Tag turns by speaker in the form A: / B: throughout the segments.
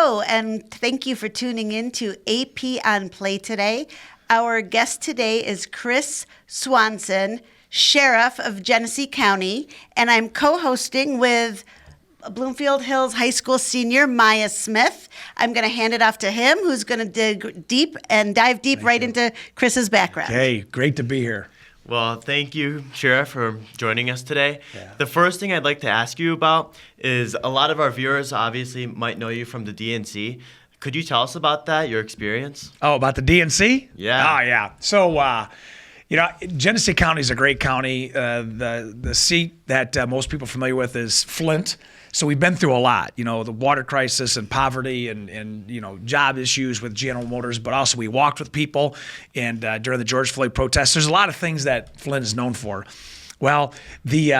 A: Hello, and thank you for tuning in to AP on Play today. Our guest today is Chris Swanson, Sheriff of Genesee County, and I'm co-hosting with Bloomfield Hills High School senior Maya Smith. I'm going to hand it off to him, who's going to dive deep right into Chris's background.
B: Hey, great to be here.
C: Well, thank you, Sheriff, for joining us today.
B: Yeah.
C: The first thing I'd like to ask you about is a lot of our viewers obviously might know you from the DNC. Could you tell us about that, your experience?
B: Oh, about the DNC?
C: Yeah.
B: Oh, yeah. So, Genesee County is a great county. The seat that most people are familiar with is Flint. So we've been through a lot, the water crisis and poverty and job issues with General Motors, but also we walked with people and during the George Floyd protests. There's a lot of things that Flint is known for. Well, the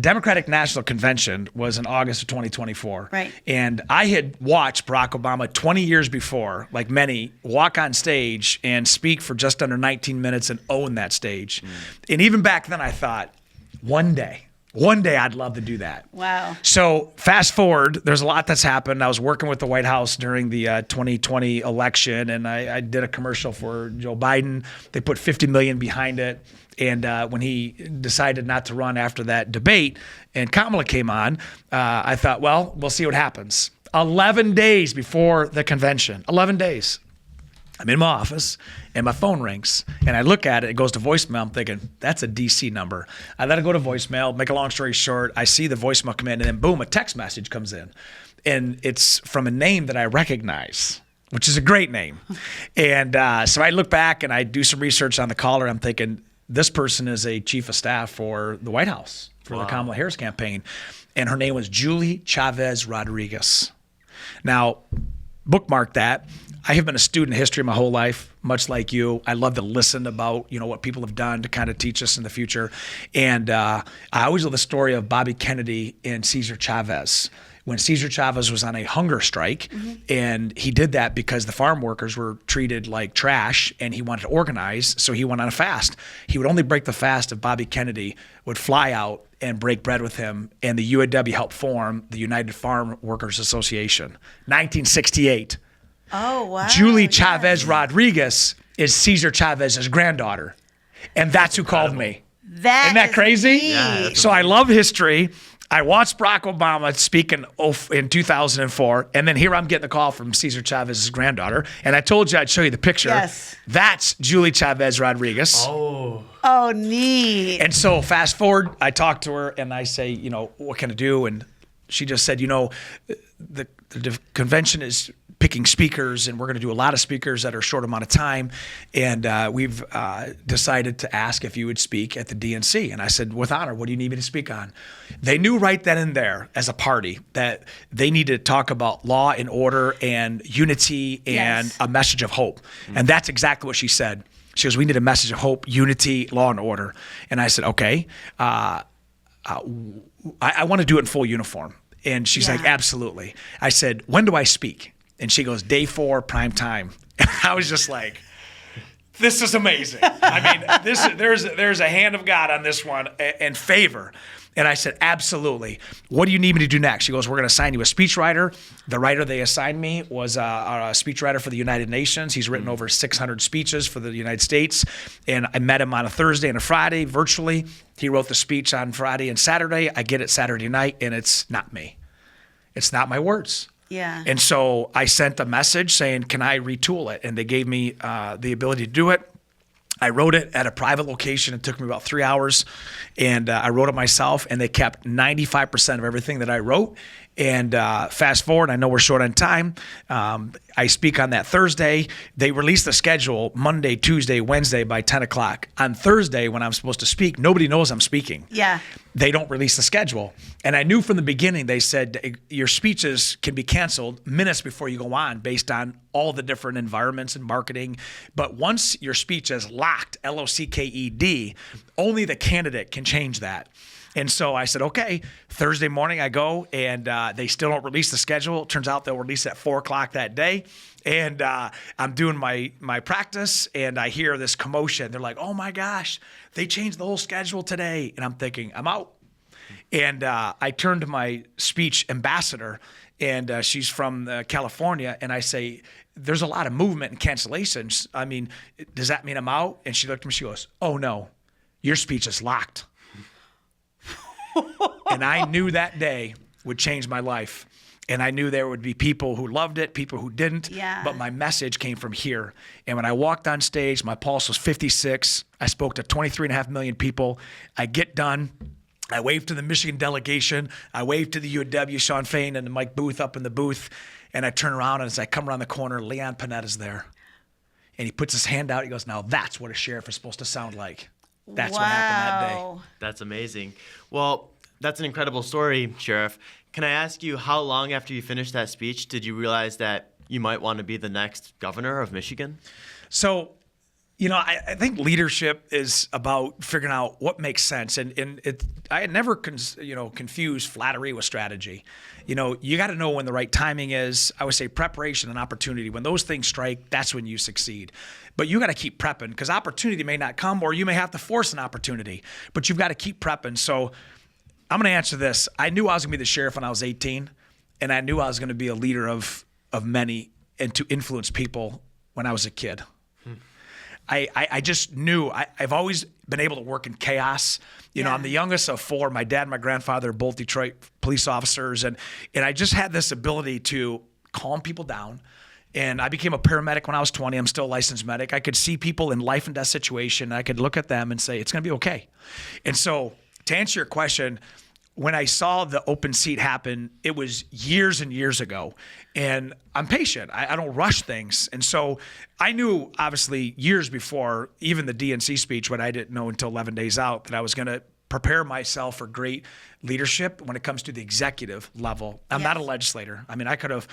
B: Democratic National Convention was in August of 2024.
A: Right.
B: And I had watched Barack Obama 20 years before, like many, walk on stage and speak for just under 19 minutes and own that stage. And even back then I thought, one day I'd love to do that.
A: Wow.
B: So fast forward, there's a lot that's happened. I was working with the White House during the 2020 election, and I did a commercial for Joe Biden. They put $50 million behind it. And when he decided not to run after that debate and Kamala came on, I thought, well, we'll see what happens. 11 days before the convention, 11 days. I'm in my office and my phone rings and I look at it, it goes to voicemail. I'm thinking, that's a DC number. I let it go to voicemail, make a long story short. I see the voicemail come in and then boom, a text message comes in. And it's from a name that I recognize, which is a great name. And so I look back and I do some research on the caller. I'm thinking, this person is a chief of staff for the White House for the Kamala Harris campaign. And her name was Julie Chavez Rodriguez. Now, bookmark that. I have been a student of history my whole life, much like you. I love to listen about, what people have done to kind of teach us in the future. And I always love the story of Bobby Kennedy and Cesar Chavez. When Cesar Chavez was on a hunger strike, and he did that because the farm workers were treated like trash and he wanted to organize, so he went on a fast. He would only break the fast if Bobby Kennedy would fly out and break bread with him, and the UAW helped form the United Farm Workers Association. 1968.
A: Oh, wow.
B: Julie Chavez Rodriguez is Cesar Chavez's granddaughter, and that's who called me. Isn't that crazy?
C: Yeah,
B: so I love history. I watched Barack Obama speak in 2004, and then here I'm getting a call from Cesar Chavez's granddaughter, and I told you I'd show you the picture.
A: Yes.
B: That's Julie Chavez Rodriguez.
A: Oh, neat.
B: And so fast forward, I talk to her, and I say, what can I do? And she just said, the convention is picking speakers, and we're going to do a lot of speakers that are a short amount of time. And we've decided to ask if you would speak at the DNC. And I said, with honor, what do you need me to speak on? They knew right then and there as a party that they needed to talk about law and order and unity and a message of hope. And that's exactly what she said. She goes, we need a message of hope, unity, law and order. And I said, okay, I want to do it in full uniform. And she's like, absolutely. I said, when do I speak? And she goes, day 4, prime time. And I was just like, this is amazing. I mean, there's a hand of God on this one and favor. And I said, absolutely. What do you need me to do next? She goes, we're going to assign you a speechwriter. The writer they assigned me was a speechwriter for the United Nations. He's written over 600 speeches for the United States. And I met him on a Thursday and a Friday virtually. He wrote the speech on Friday and Saturday. I get it Saturday night, and it's not me. It's not my words.
A: Yeah.
B: And so I sent a message saying, can I retool it? And they gave me the ability to do it. I wrote it at a private location. It took me about 3 hours, and I wrote it myself, and they kept 95% of everything that I wrote. And fast forward, I know we're short on time. I speak on that Thursday. They release the schedule Monday, Tuesday, Wednesday by 10 o'clock. On Thursday, when I'm supposed to speak, nobody knows I'm speaking.
A: Yeah.
B: They don't release the schedule. And I knew from the beginning, they said your speeches can be canceled minutes before you go on based on all the different environments and marketing. But once your speech is locked, LOCKED, only the candidate can change that. And so I said, okay, Thursday morning I go, and they still don't release the schedule. It turns out they'll release it at 4 o'clock that day. And I'm doing my practice, and I hear this commotion. They're like, oh my gosh, they changed the whole schedule today. And I'm thinking, I'm out. And I turned to my speech ambassador, and she's from California, and I say, there's a lot of movement and cancellations. I mean, does that mean I'm out? And she looked at me, she goes, oh no, your speech is locked. And I knew that day would change my life. And I knew there would be people who loved it, people who didn't.
A: Yeah.
B: But my message came from here. And when I walked on stage, my pulse was 56. I spoke to 23.5 million people. I get done. I waved to the Michigan delegation. I waved to the UW, Sean Fain and Mike Booth up in the booth. And I turn around, and as I come around the corner, Leon Panetta's there. And he puts his hand out. He goes, now that's what a sheriff is supposed to sound like. That's what happened that day.
C: That's amazing. Well, that's an incredible story, Sheriff. Can I ask you, how long after you finished that speech did you realize that you might want to be the next governor of Michigan?
B: So, I think leadership is about figuring out what makes sense. And I had never confused flattery with strategy. You got to know when the right timing is. I would say preparation and opportunity. When those things strike, that's when you succeed. But you got to keep prepping, because opportunity may not come, or you may have to force an opportunity. But you've got to keep prepping. So I'm going to answer this. I knew I was going to be the sheriff when I was 18, and I knew I was going to be a leader of many and to influence people when I was a kid. I just knew. I've always been able to work in chaos. I'm the youngest of four. My dad and my grandfather are both Detroit police officers, and I just had this ability to calm people down. And I became a paramedic when I was 20. I'm still a licensed medic. I could see people in life and death situation. I could look at them and say, it's going to be okay. And so to answer your question, when I saw the open seat happen, it was years and years ago. And I'm patient. I don't rush things. And so I knew, obviously, years before, even the DNC speech, what I didn't know until 11 days out, that I was going to prepare myself for great leadership when it comes to the executive level. I'm not a legislator. I mean, I could have,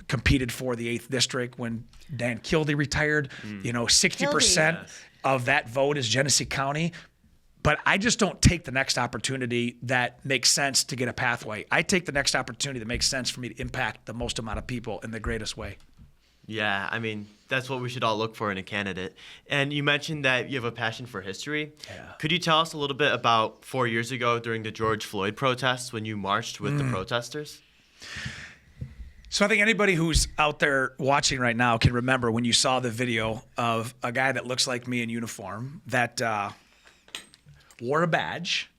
B: competed for the 8th district when Dan Kildee retired. 60% of that vote is Genesee County. But I just don't take the next opportunity that makes sense to get a pathway. I take the next opportunity that makes sense for me to impact the most amount of people in the greatest way.
C: Yeah, I mean, that's what we should all look for in a candidate. And you mentioned that you have a passion for history.
B: Yeah.
C: Could you tell us a little bit about 4 years ago during the George Floyd protests when you marched with the protesters?
B: So I think anybody who's out there watching right now can remember when you saw the video of a guy that looks like me in uniform that wore a badge,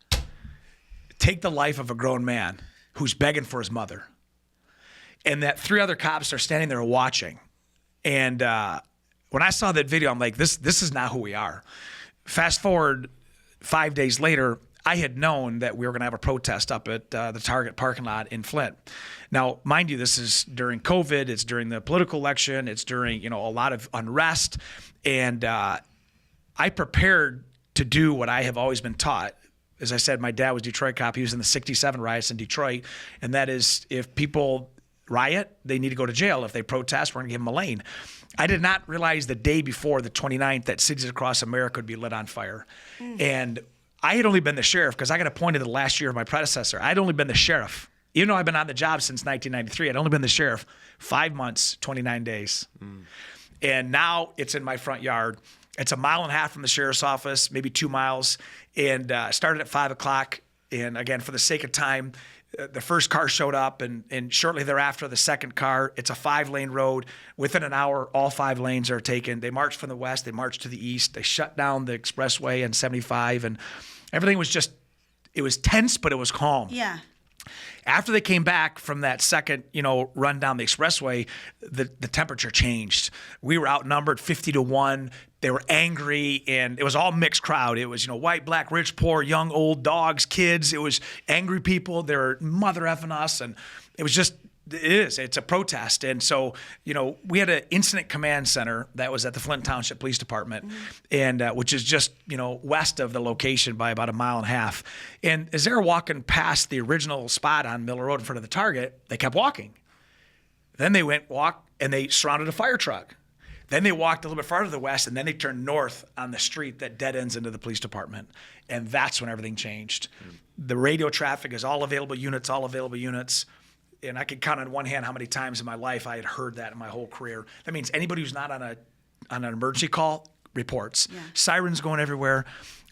B: take the life of a grown man who's begging for his mother. And that 3 other cops are standing there watching. And when I saw that video, I'm like, this is not who we are. Fast forward 5 days later, I had known that we were going to have a protest up at the Target parking lot in Flint. Now, mind you, this is during COVID. It's during the political election. It's during, a lot of unrest. And I prepared to do what I have always been taught. As I said, my dad was a Detroit cop. He was in the 67 riots in Detroit. And that is, if people riot, they need to go to jail. If they protest, we're going to give them a lane. I did not realize the day before the 29th that cities across America would be lit on fire. And I had only been the sheriff because I got appointed the last year of my predecessor. I'd only been the sheriff. Even though I've been on the job since 1993, I'd only been the sheriff 5 months, 29 days. And now it's in my front yard. It's a mile and a half from the sheriff's office, maybe 2 miles, and started at 5 o'clock. And again, for the sake of time, the first car showed up, and shortly thereafter, the second car. It's a 5-lane road. Within an hour, all 5 lanes are taken. They marched from the west. They marched to the east. They shut down the expressway and 75, and everything was it was tense, but it was calm.
A: Yeah.
B: After they came back from that second, run down the expressway, the temperature changed. We were outnumbered 50-1. They were angry, and it was all mixed crowd. It was, white, black, rich, poor, young, old, dogs, kids. It was angry people. They were mother effing us, and it was just, it's a protest. And so, we had an incident command center that was at the Flint Township Police Department, and which is just, west of the location by about a mile and a half. And as they were walking past the original spot on Miller Road in front of the Target, they kept walking. Then they walked, and they surrounded a fire truck. Then they walked a little bit farther to the west, and then they turned north on the street that dead ends into the police department. And that's when everything changed. The radio traffic is all available units. And I could count on one hand how many times in my life I had heard that in my whole career. That means anybody who's not on an emergency call reports.
A: Yeah.
B: Sirens going everywhere.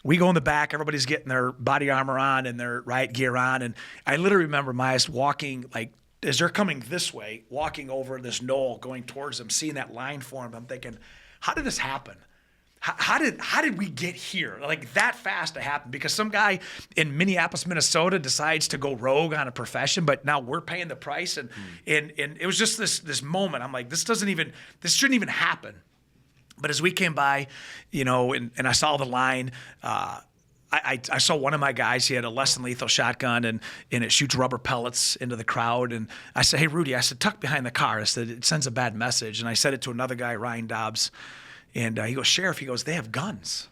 B: We go in the back. Everybody's getting their body armor on and their riot gear on. And I literally remember Myas walking, like, as they're coming this way, walking over this knoll, going towards them, seeing that line form. I'm thinking, how did this happen? How did we get here? Like that fast to happen? Because some guy in Minneapolis, Minnesota decides to go rogue on a profession, but now we're paying the price. And it was just this moment. I'm like, this shouldn't even happen. But as we came by, and I saw the line, I saw one of my guys, he had a less than lethal shotgun and it shoots rubber pellets into the crowd. And I said, hey, Rudy, I said, tuck behind the car. I said, it sends a bad message. And I said it to another guy, Ryan Dobbs. And he goes, Sheriff, he goes, they have guns.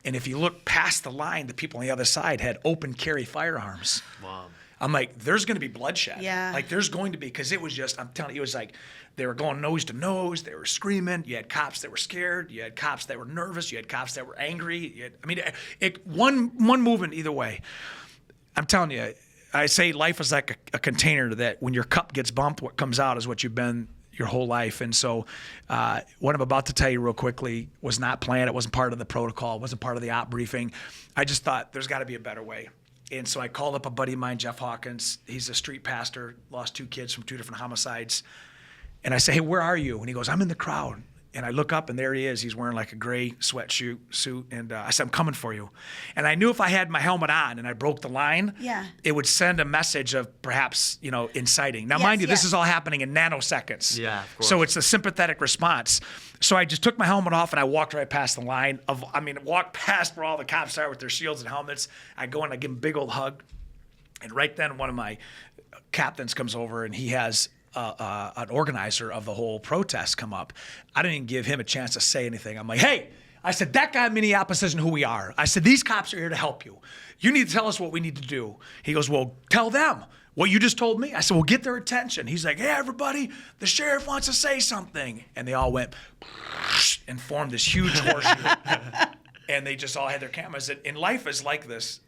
B: And if you look past the line, the people on the other side had open carry firearms.
C: Wow.
B: I'm like, there's going to be bloodshed.
A: Yeah.
B: Like there's going to be, because it was just, I'm telling you, it was like they were going nose to nose. They were screaming. You had cops that were scared. You had cops that were nervous. You had cops that were angry. One movement either way. I'm telling you, I say life is like a container that when your cup gets bumped, what comes out is what you've been your whole life. And so what I'm about to tell you real quickly was not planned. It wasn't part of the protocol. It wasn't part of the op briefing. I just thought there's got to be a better way. And so I called up a buddy of mine, Jeff Hawkins. He's a street pastor, lost 2 kids from 2 different homicides. And I say, hey, where are you? And he goes, I'm in the crowd. And I look up, and there he is. He's wearing like a gray sweatsuit. And I said, I'm coming for you. And I knew if I had my helmet on and I broke the line, it would send a message of perhaps, inciting. Now, mind you, this is all happening in nanoseconds.
C: Yeah, of course.
B: So it's a sympathetic response. So I just took my helmet off, and I walked right past the line. Walked past where all the cops are with their shields and helmets. I go and I give him a big old hug. And right then, one of my captains comes over, and he has an organizer of the whole protest come up. I didn't even give him a chance to say anything. I'm like, hey, I said, that guy in Minneapolis isn't who we are. I said, these cops are here to help you. You need to tell us what we need to do. He goes, well, tell them what you just told me. I said, well, get their attention. He's like, hey, everybody, the sheriff wants to say something. And they all went and formed this huge horseshoe. And they just all had their cameras. And life is like this.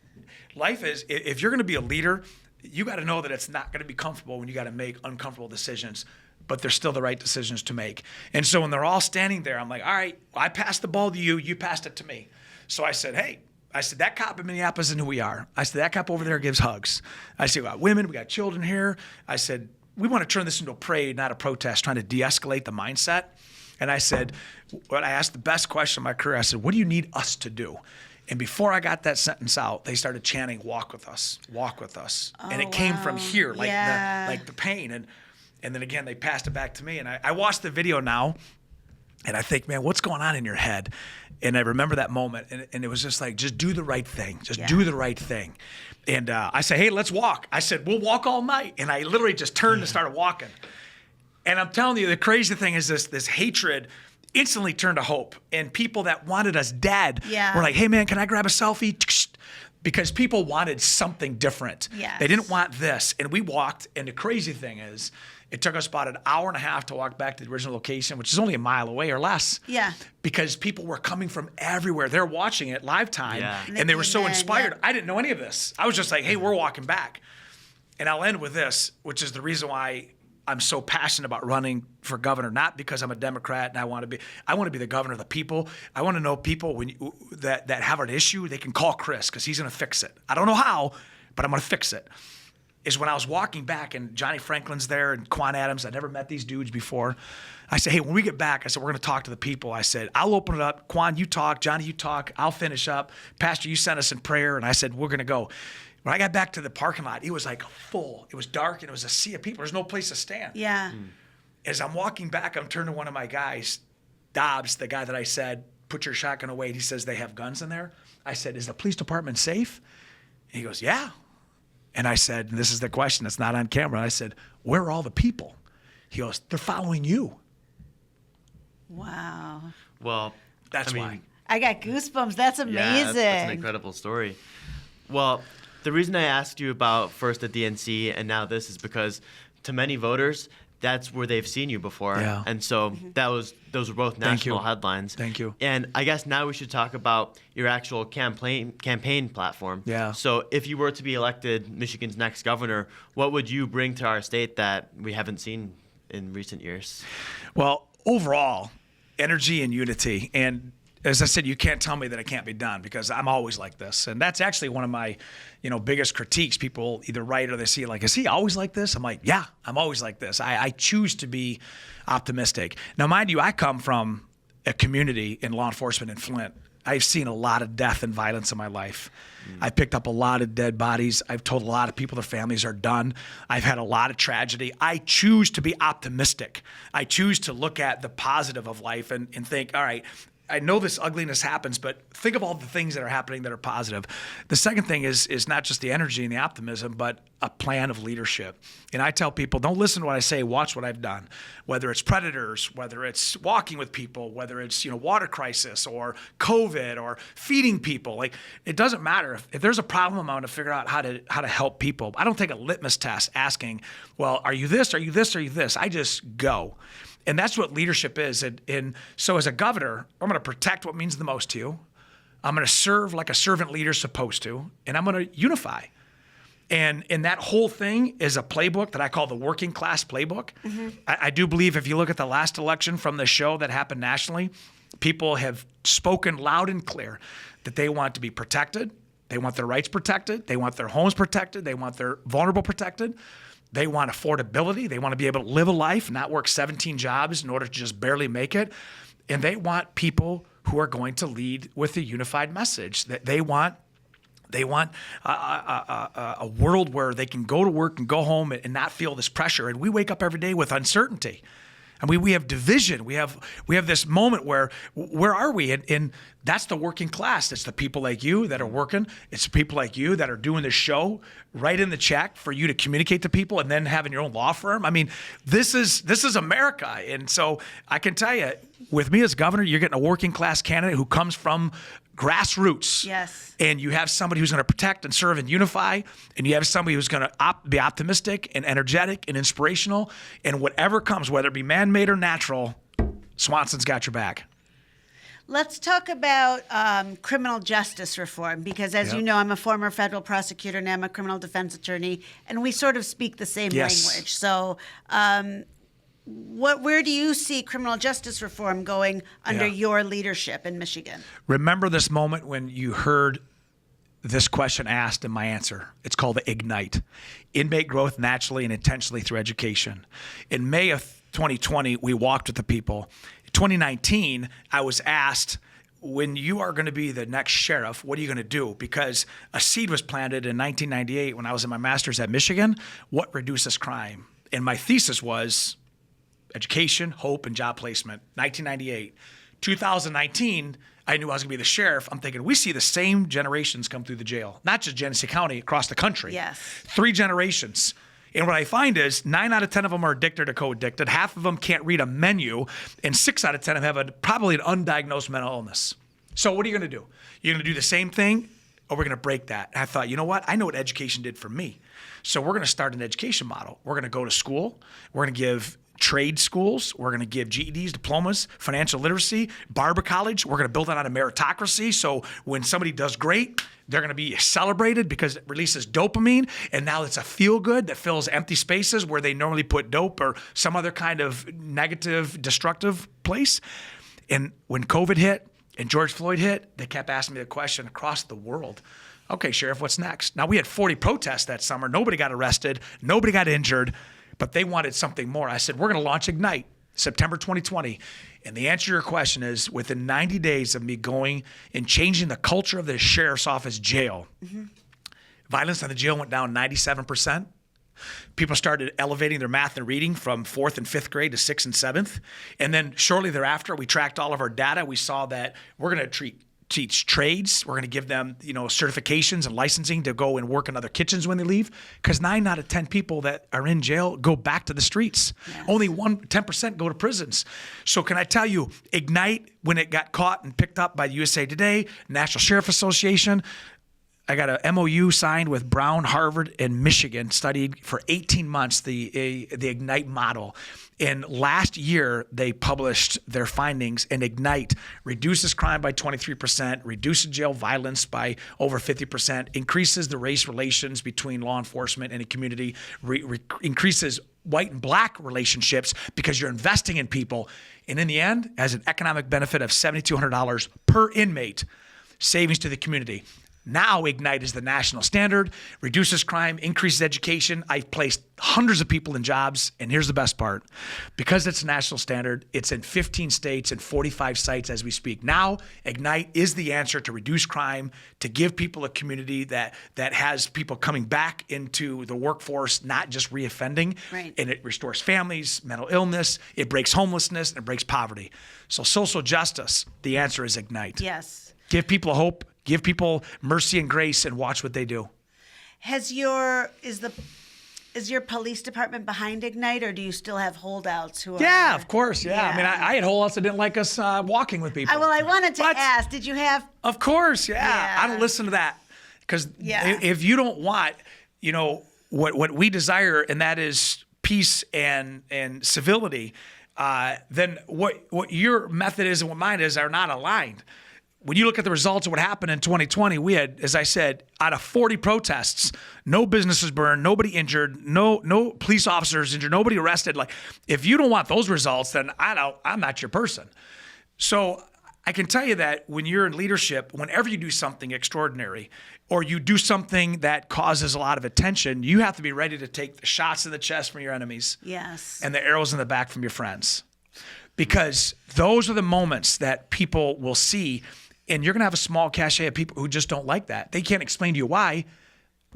B: Life is, if you're going to be a leader, you got to know that it's not going to be comfortable when you got to make uncomfortable decisions, but they're still the right decisions to make. And so when they're all standing there, I'm like, all right, I passed the ball to you, you passed it to me. So I said, hey, that cop in Minneapolis isn't who we are. I said, that cop over there gives hugs. I said, we got women, we got children here. I said, we want to turn this into a parade, not a protest, trying to de-escalate the mindset. And I said, I asked the best question of my career. I said, what do you need us to do? And before I got that sentence out, they started chanting, walk with us, walk with us. And it came from here, like the pain. And then again, they passed it back to me. And I watched the video now, and I think, man, what's going on in your head? And I remember that moment, and it was just like, just do the right thing. Just do the right thing. And I said, hey, let's walk. I said, we'll walk all night. And I literally just turned and started walking. And I'm telling you, the crazy thing is this hatred instantly turned to hope. And people that wanted us dead were like, hey, man, can I grab a selfie? Because people wanted something different.
A: Yes.
B: They didn't want this. And we walked. And the crazy thing is, it took us about an hour and a half to walk back to the original location, which is only a mile away or less. Yeah. Because people were coming from everywhere. They're watching it live time. Yeah. And they were so inspired. Yeah. I didn't know any of this. I was just like, hey, we're walking back. And I'll end with this, which is the reason why I'm so passionate about running for governor, not because I'm a Democrat and I want to be the governor of the people. I want to know people that have an issue, they can call Chris because he's going to fix it. I don't know how, but I'm going to fix it. Is when I was walking back and Johnny Franklin's there and Quan Adams. I'd never met these dudes before. I said, hey, when we get back, I said, we're going to talk to the people. I said, I'll open it up. Quan, you talk. Johnny, you talk. I'll finish up. Pastor, you send us in prayer. And I said, we're going to go. When I got back to the parking lot, it was like full. It was dark and it was a sea of people. There's no place to stand. Yeah. As I'm walking back, I'm turning to one of my guys, Dobbs, the guy that I said, put your shotgun away. And he says, they have guns in there. I said, is the police department safe? And he goes, yeah. And I said, and this is the question, it's not on camera. I said, where are all the people? He goes, they're following you.
A: Wow.
C: Well,
B: that's why.
A: I got goosebumps. That's amazing.
C: Yeah, that's an incredible story. Well, the reason I asked you about first the DNC and now this is because to many voters, that's where they've seen you before. Yeah. And so those were both national headlines.
B: Thank you.
C: And I guess now we should talk about your actual campaign platform.
B: Yeah.
C: So if you were to be elected Michigan's next governor, what would you bring to our state that we haven't seen in recent years?
B: Well, overall, energy and unity. And as I said, you can't tell me that it can't be done because I'm always like this. And that's actually one of my, biggest critiques. People either write or they see like, is he always like this? I'm like, yeah, I'm always like this. I choose to be optimistic. Now, mind you, I come from a community in law enforcement in Flint. I've seen a lot of death and violence in my life. I picked up a lot of dead bodies. I've told a lot of people their families are done. I've had a lot of tragedy. I choose to be optimistic. I choose to look at the positive of life and think, all right, I know this ugliness happens, but think of all the things that are happening that are positive. The second thing is not just the energy and the optimism, but a plan of leadership. And I tell people, don't listen to what I say, watch what I've done. Whether it's predators, whether it's walking with people, whether it's, water crisis or COVID or feeding people. Like, it doesn't matter. If there's a problem, I'm going to figure out how to help people. I don't take a litmus test asking, well, are you this, are you this, are you this? I just go. And that's what leadership is. And so as a governor, I'm going to protect what means the most to you. I'm going to serve like a servant leader's supposed to, and I'm going to unify. And that whole thing is a playbook that I call the working class playbook. Mm-hmm. I do believe if you look at the last election from the show that happened nationally, people have spoken loud and clear that they want to be protected. They want their rights protected. They want their homes protected. They want their vulnerable protected. They want affordability. They want to be able to live a life, not work 17 jobs in order to just barely make it. And they want people who are going to lead with a unified message. That they want a world where they can go to work and go home and not feel this pressure. And we wake up every day with uncertainty. And we have division. We have this moment where are we? And that's the working class. It's the people like you that are working. It's the people like you that are doing the show, writing the check for you to communicate to people and then having your own law firm. I mean, this is America. And so I can tell you, with me as governor, you're getting a working class candidate who comes from grassroots.
A: Yes.
B: And you have somebody who's going to protect and serve and unify, and you have somebody who's going to be optimistic and energetic and inspirational, and whatever comes, whether it be man-made or natural, Swanson's got your back.
A: Let's talk about criminal justice reform, because as you know, I'm a former federal prosecutor, now I'm a criminal defense attorney, and we sort of speak the same language. So where do you see criminal justice reform going under your leadership in Michigan?
B: Remember this moment when you heard this question asked and my answer. It's called the IGNITE. Inmate growth naturally and intentionally through education. In May of 2020, we walked with the people. In 2019, I was asked, when you are going to be the next sheriff, what are you going to do? Because a seed was planted in 1998 when I was in my master's at Michigan. What reduces crime? And my thesis was education, hope, and job placement. 1998. 2019, I knew I was going to be the sheriff. I'm thinking, we see the same generations come through the jail, not just Genesee County, across the country.
A: Yes. 3
B: generations. And what I find is 9 out of 10 of them are addicted or co-addicted. Half of them can't read a menu, and 6 out of 10 have probably an undiagnosed mental illness. So what are you going to do? You're going to do the same thing, or we're going to break that? And I thought, you know what? I know what education did for me. So we're going to start an education model. We're going to go to school. We're going to give trade schools. We're going to give GEDs, diplomas, financial literacy, barber college. We're going to build it on a meritocracy. So when somebody does great, they're going to be celebrated because it releases dopamine. And now it's a feel good that fills empty spaces where they normally put dope or some other kind of negative, destructive place. And when COVID hit and George Floyd hit, they kept asking me the question across the world. Okay, Sheriff, what's next? Now, we had 40 protests that summer. Nobody got arrested. Nobody got injured. But they wanted something more. I said, we're going to launch IGNITE, September 2020. And the answer to your question is, within 90 days of me going and changing the culture of the sheriff's office jail, violence in the jail went down 97%. People started elevating their math and reading from 4th and 5th grade to 6th and 7th. And then shortly thereafter, we tracked all of our data. We saw that we're going to teach trades. We're going to give them, certifications and licensing to go and work in other kitchens when they leave. Because 9 out of 10 people that are in jail go back to the streets. Yes. Only 10% go to prisons. So can I tell you, IGNITE, when it got caught and picked up by the USA Today, National Sheriff Association, I got a MOU signed with Brown, Harvard, and Michigan, studied for 18 months the IGNITE model. And last year, they published their findings, and IGNITE reduces crime by 23%, reduces jail violence by over 50%, increases the race relations between law enforcement and a community, increases white and black relationships because you're investing in people. And in the end, has an economic benefit of $7,200 per inmate, savings to the community. Now Ignite is the national standard, reduces crime, increases education. I've placed hundreds of people in jobs, and here's the best part. Because it's a national standard, it's in 15 states and 45 sites as we speak. Now Ignite is the answer to reduce crime, to give people a community that has people coming back into the workforce, not just reoffending.
A: Right.
B: And it restores families, mental illness, it breaks homelessness, and it breaks poverty. So social justice, the answer is Ignite.
A: Yes.
B: Give people hope. Give people mercy and grace, and watch what they do.
A: Is your police department behind Ignite, or do you still have holdouts who are?
B: Yeah, of course. Yeah.
A: Yeah.
B: I mean, I had holdouts that didn't like us walking with people.
A: Well, I wanted to
B: But-
A: ask, did you have?
B: Of course, yeah.
A: Yeah.
B: I don't listen to that because
A: Yeah.
B: if you don't want, what we desire, and that is peace and civility, then what your method is and what mine is are not aligned. When you look at the results of what happened in 2020, we had, as I said, out of 40 protests, no businesses burned, nobody injured, no police officers injured, nobody arrested. Like, if you don't want those results, then I'm not your person. So I can tell you that when you're in leadership, whenever you do something extraordinary or you do something that causes a lot of attention, you have to be ready to take the shots in the chest from your enemies.
A: Yes.
B: And the arrows in the back from your friends. Because those are the moments that people will see. And you're going to have a small cachet of people who just don't like that. They can't explain to you why.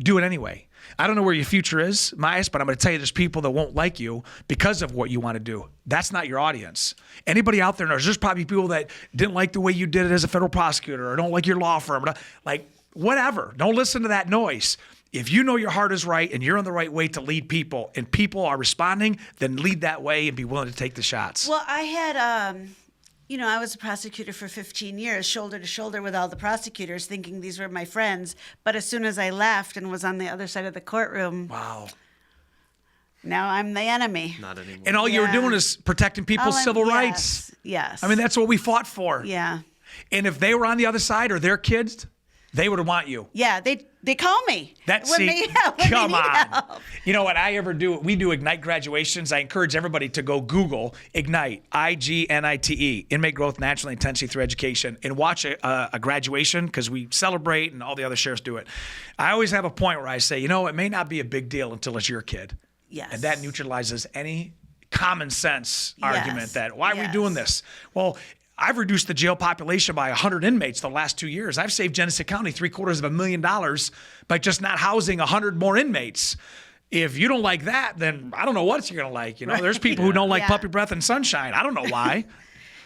B: Do it anyway. I don't know where your future is, Myas, but I'm going to tell you there's people that won't like you because of what you want to do. That's not your audience. Anybody out there knows there's probably people that didn't like the way you did it as a federal prosecutor or don't like your law firm. Like, whatever. Don't listen to that noise. If you know your heart is right and you're on the right way to lead people and people are responding, then lead that way and be willing to take the shots.
A: Well, I had, I was a prosecutor for 15 years, shoulder to shoulder with all the prosecutors, thinking these were my friends. But as soon as I left and was on the other side of the courtroom,
B: Wow.
A: now I'm the enemy.
C: Not anymore.
B: And all you were
A: Yeah.
B: doing is protecting people's civil rights.
A: Yes.
B: I mean, that's what we fought for.
A: Yeah.
B: And if they were on the other side or their kids, they would want you.
A: Yeah, they call me.
B: That's
A: when they
B: come
A: need
B: on.
A: help.
B: You know what I ever do? We do Ignite graduations. I encourage everybody to go Google Ignite, IGNITE, Inmate Growth Naturally Intensity Through Education, and watch a graduation because we celebrate and all the other sheriffs do it. I always have a point where I say, it may not be a big deal until it's your kid.
A: Yes.
B: And that neutralizes any common sense argument that why are we
A: Yes.
B: doing this? Well, I've reduced the jail population by 100 inmates the last 2 years. I've saved Genesee County $750,000 by just not housing 100 more inmates. If you don't like that, then I don't know what you're going to like. There's people who don't like
A: Yeah.
B: puppy breath and sunshine. I don't know why.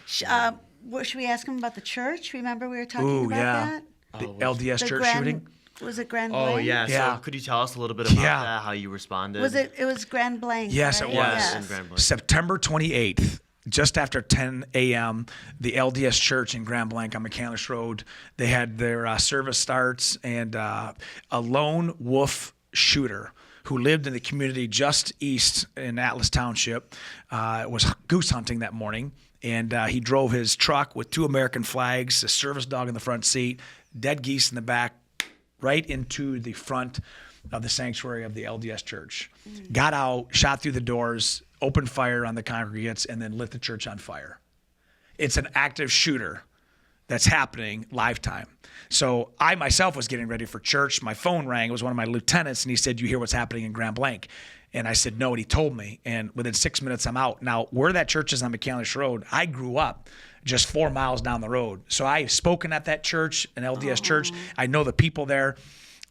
A: Should we ask him about the church? Remember we were talking about that?
B: The LDS
A: The
B: church
A: Grand-
B: shooting.
A: Was it Grand
C: Oh,
A: Blanc?
C: yeah.
B: Yeah.
C: So could you tell us a little bit about
B: Yeah.
C: that, how you responded?
A: It was Grand Blanc.
B: Yes,
A: right?
B: it was.
C: Yes, in Grand Blanc.
B: September 28th, just after 10 a.m., the LDS Church in Grand Blanc on McCandless Road, they had their service starts, and a lone wolf shooter who lived in the community just east in Atlas Township was goose hunting that morning, and he drove his truck with 2 American flags, a service dog in the front seat, dead geese in the back, right into the front of the sanctuary of the LDS Church. Got out, shot through the doors, opened fire on the congregants, and then lit the church on fire. It's an active shooter that's happening lifetime. So I myself was getting ready for church. My phone rang. It was one of my lieutenants, and he said, "You hear what's happening in Grand Blanc?" And I said, "No," and he told me. And within 6 minutes, I'm out. Now, where that church is on McCandless Road, I grew up just 4 miles down the road. So I've spoken at that church, an LDS church. I know the people there.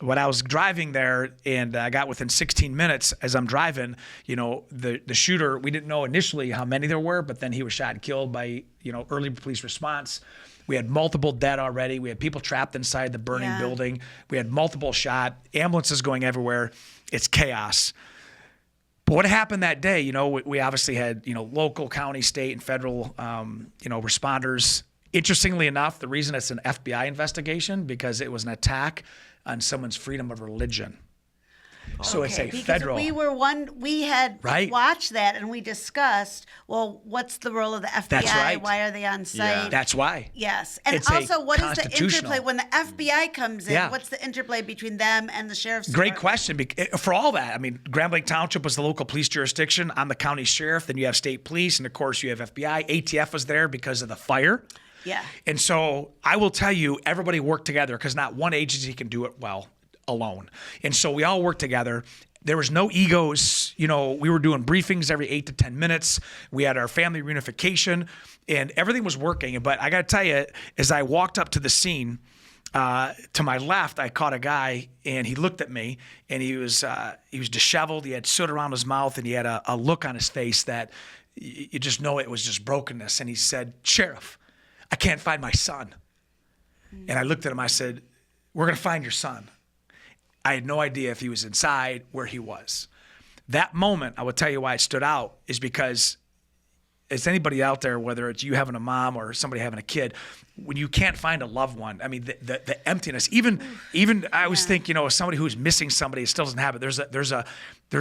B: When I was driving there and I got within 16 minutes as I'm driving, the shooter, we didn't know initially how many there were, but then he was shot and killed by, early police response. We had multiple dead already. We had people trapped inside the burning building. We had multiple shot, ambulances going everywhere. It's chaos. But what happened that day, we obviously had, local, county, state, and federal, responders. Interestingly enough, the reason it's an FBI investigation because it was an attack on someone's freedom of religion. So it's a
A: because
B: federal.
A: we had
B: Right.
A: watched that and we discussed, well, what's the role of the FBI?
B: That's right.
A: Why are they on site?
B: That's why.
A: Yes. And
B: It's a
A: also, what is the
B: constitutional-
A: interplay when the FBI comes in?
B: Yeah.
A: What's the interplay between them and the sheriff's
B: Great
A: department?
B: question. For all that, I mean, Grand Lake Township was the local police jurisdiction. I'm the county sheriff. Then you have state police, and of course you have FBI. ATF was there because of the fire.
A: Yeah.
B: And so I will tell you, everybody worked together because not one agency can do it well alone. And so we all worked together. There was no egos. You know, we were doing briefings every 8 to 10 minutes. We had our family reunification, and everything was working. But I got to tell you, as I walked up to the scene, to my left, I caught a guy, and he looked at me, and he was disheveled. He had soot around his mouth, and he had a look on his face that you just know it was just brokenness. And he said, "Sheriff, I can't find my son." And I looked at him. I said, "We're going to find your son." I had no idea if he was inside, where he was. That moment, I will tell you why it stood out, is because as anybody out there, whether it's you having a mom or somebody having a kid, when you can't find a loved one, I mean, the emptiness. Even I always think, somebody who's missing somebody, it still doesn't have it. There's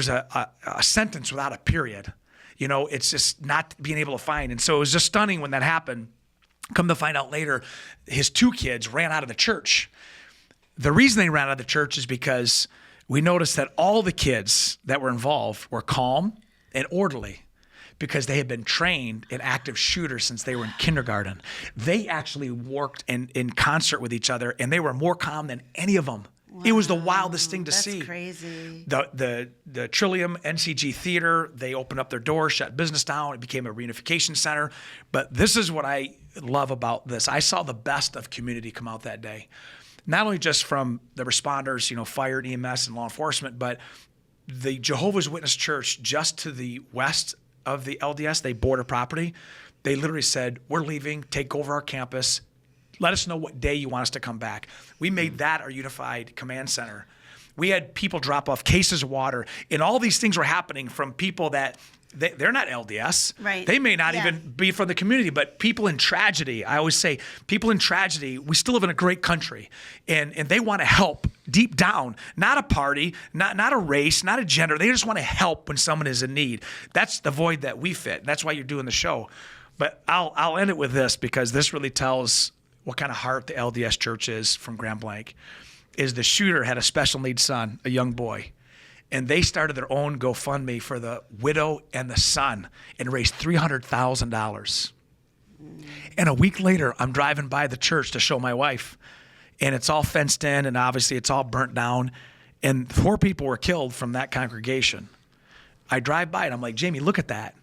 B: a sentence without a period. It's just not being able to find. And so it was just stunning when that happened. Come to find out later, his 2 kids ran out of the church. The reason they ran out of the church is because we noticed that all the kids that were involved were calm and orderly because they had been trained in active shooters since they were in kindergarten. They actually worked in concert with each other, and they were more calm than any of them. Wow. It was the wildest thing to see.
A: That's crazy.
B: The Trillium NCG Theater, they opened up their doors, shut business down. It became a reunification center. But this is what I love about this. I saw the best of community come out that day. Not only just from the responders, fire, EMS, and law enforcement, but the Jehovah's Witness Church just to the west of the LDS, they border property. They literally said, "We're leaving, take over our campus. Let us know what day you want us to come back." We made that our unified command center. We had people drop off cases of water, and all these things were happening from people that they're not LDS.
A: Right.
B: They may not even be from the community, but people in tragedy, I always say, people in tragedy, we still live in a great country, and they want to help deep down, not a party, not a race, not a gender. They just want to help when someone is in need. That's the void that we fit. That's why you're doing the show. But I'll end it with this, because this really tells what kind of heart the LDS church is from Grand Blanc. Is the shooter had a special needs son, a young boy. And they started their own GoFundMe for the widow and the son and raised $300,000. And a week later, I'm driving by the church to show my wife. And it's all fenced in, and obviously it's all burnt down. And 4 people were killed from that congregation. I drive by and I'm like, "Jamie, look at that."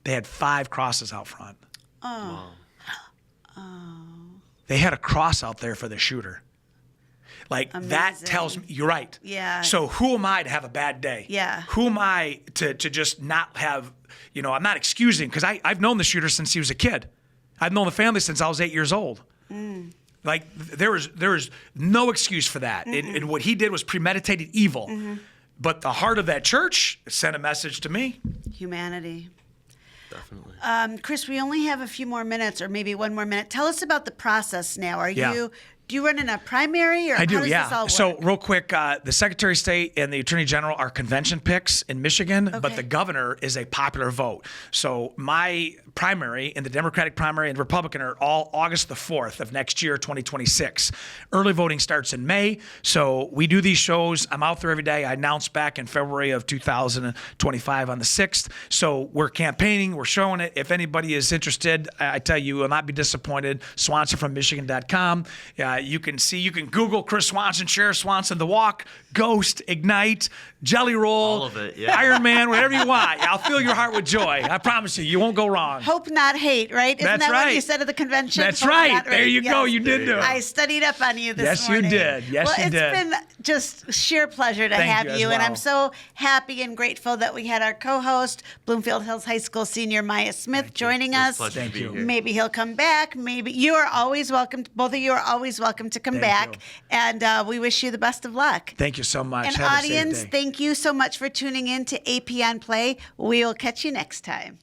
B: They had 5 crosses out front.
A: Oh.
B: Wow. They had a cross out there for the shooter. Like,
A: amazing.
B: That tells me, you're right.
A: Yeah.
B: So who am I to have a bad day?
A: Yeah.
B: Who am I to just not have, I'm not excusing, because I've known the shooter since he was a kid. I've known the family since I was 8 years old. Like, there was no excuse for that. And what he did was premeditated evil. But the heart of that church sent a message to me.
A: Humanity.
C: Definitely.
A: Chris, we only have a few more minutes, or maybe one more minute. Tell us about the process now. Do you run in a primary, or
B: I do,
A: how does
B: yeah.
A: this all work?
B: So real quick, the Secretary of State and the Attorney General are convention picks in Michigan, but the governor is a popular vote. So my primary and the Democratic primary and Republican are all August the 4th of next year, 2026. Early voting starts in May. So we do these shows. I'm out there every day. I announced back in February of 2025 on the 6th. So we're campaigning. We're showing it. If anybody is interested, I tell you, will not be disappointed. SwansonFromMichigan.com. You can Google Chris Swanson, Sheriff Swanson, The Walk, Ghost, Ignite, Jelly Roll,
C: All of it, yeah.
B: Iron Man, whatever you want. I'll fill your heart with joy. I promise you won't go wrong.
A: Hope not hate, right? Isn't
B: That's
A: that
B: right.
A: what you said at the convention?
B: That's
A: Hope
B: right.
A: not
B: There
A: hate.
B: you go. You did do it.
A: I studied up on you this
B: Yes, you
A: morning.
B: did. Yes, you did.
A: Well, it's been just sheer pleasure to
B: Thank
A: have
B: you as
A: you, and
B: well.
A: I'm so happy and grateful that we had our co-host, Bloomfield Hills High School senior Maya Smith, joining
C: It's a
A: us.
C: pleasure to be here.
A: Maybe he'll come back. Maybe you are always welcome. Both of you are always welcome to come
B: Thank
A: back,
B: you.
A: and we wish you the best of luck.
B: Thank you so much.
A: And
B: Have a safe
A: audience,
B: day.
A: thank you so much for tuning in to AP on Play. We will catch you next time.